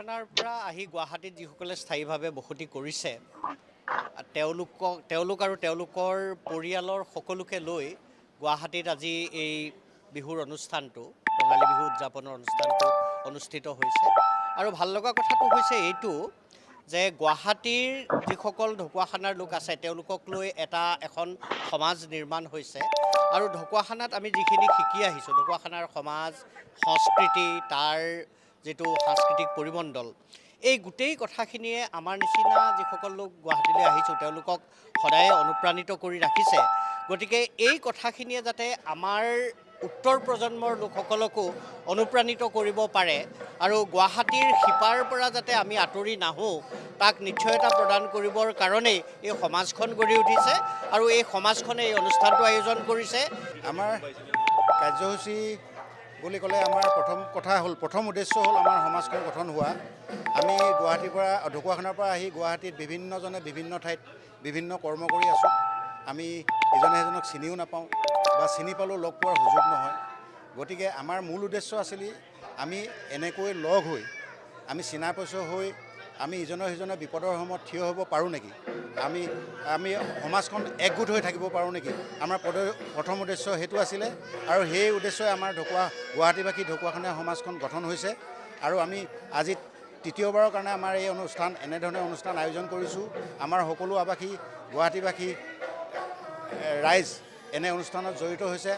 ঢকুৱাখানাৰ পৰা আহি গুৱাহাটীত যিসকলে স্থায়ীভাৱে বসতি কৰিছে তেওঁলোক আৰু তেওঁলোকৰ পৰিয়ালৰ সকলোকে লৈ গুৱাহাটীত আজি এই বিহুৰ অনুষ্ঠানটো ৰঙালী বিহু উদযাপনৰ অনুষ্ঠানটো অনুষ্ঠিত হৈছে। আৰু ভাল লগা কথাটো হৈছে এইটো যে গুৱাহাটীৰ যিসকল ঢকুৱাখানাৰ লোক আছে তেওঁলোকক লৈ এখন সমাজ নিৰ্মাণ হৈছে। আৰু ঢকুৱাখানাত আমি যিখিনি শিকি আহিছোঁ, ঢকুৱাখানাৰ সমাজ সংস্কৃতি, তাৰ যিটো সাংস্কৃতিক পৰিমণ্ডল, এই গোটেই কথাখিনিয়ে আমাৰ নিচিনা যিসকল লোক গুৱাহাটীলৈ আহিছোঁ তেওঁলোকক সদায়ে অনুপ্ৰাণিত কৰি ৰাখিছে। গতিকে এই কথাখিনিয়ে যাতে আমাৰ উত্তৰ প্ৰজন্মৰ লোকসকলকো অনুপ্ৰাণিত কৰিব পাৰে আৰু গুৱাহাটীৰ শিপাৰ পৰা যাতে আমি আঁতৰি নাহোঁ তাক নিশ্চয়তা প্ৰদান কৰিবৰ কাৰণেই এই সমাজখন গঢ়ি উঠিছে আৰু এই সমাজখনে এই অনুষ্ঠানটো আয়োজন কৰিছে। আমাৰ কাৰ্যসূচী বুলি ক'লে আমাৰ প্ৰথম উদ্দেশ্য হ'ল আমাৰ সমাজখন গঠন হোৱা। আমি গুৱাহাটীৰ পৰা ঢকুৱাখানাৰ পৰা আহি গুৱাহাটীত বিভিন্নজনে বিভিন্ন ঠাইত বিভিন্ন কৰ্ম কৰি আছোঁ। আমি ইজনে সিজনক চিনিও নাপাওঁ বা চিনি পালেও লগ পোৱাৰ সুযোগ নহয়। গতিকে আমাৰ মূল উদ্দেশ্য আছিলে আমি এনেকৈ লগ হৈ আমি চিনা পৰিচয় হৈ আমি ইজনে সিজনে বিপদৰ সময়ত থিয় হ'ব পাৰোঁ নেকি, আমি সমাজখন একগোট হৈ থাকিব পাৰোঁ নেকি, আমাৰ প্ৰথম উদ্দেশ্য সেইটো আছিলে। আৰু সেই উদ্দেশ্যই আমাৰ গুৱাহাটীবাসী ঢকুৱাখানীয়া সমাজখন গঠন হৈছে। আৰু আমি আজি তৃতীয়বাৰৰ কাৰণে আমাৰ এই এনেধৰণে অনুষ্ঠান আয়োজন কৰিছোঁ। আমাৰ সকলো আৱাসী গুৱাহাটীবাসী ৰাইজ এনে অনুষ্ঠানত জড়িত হৈছে।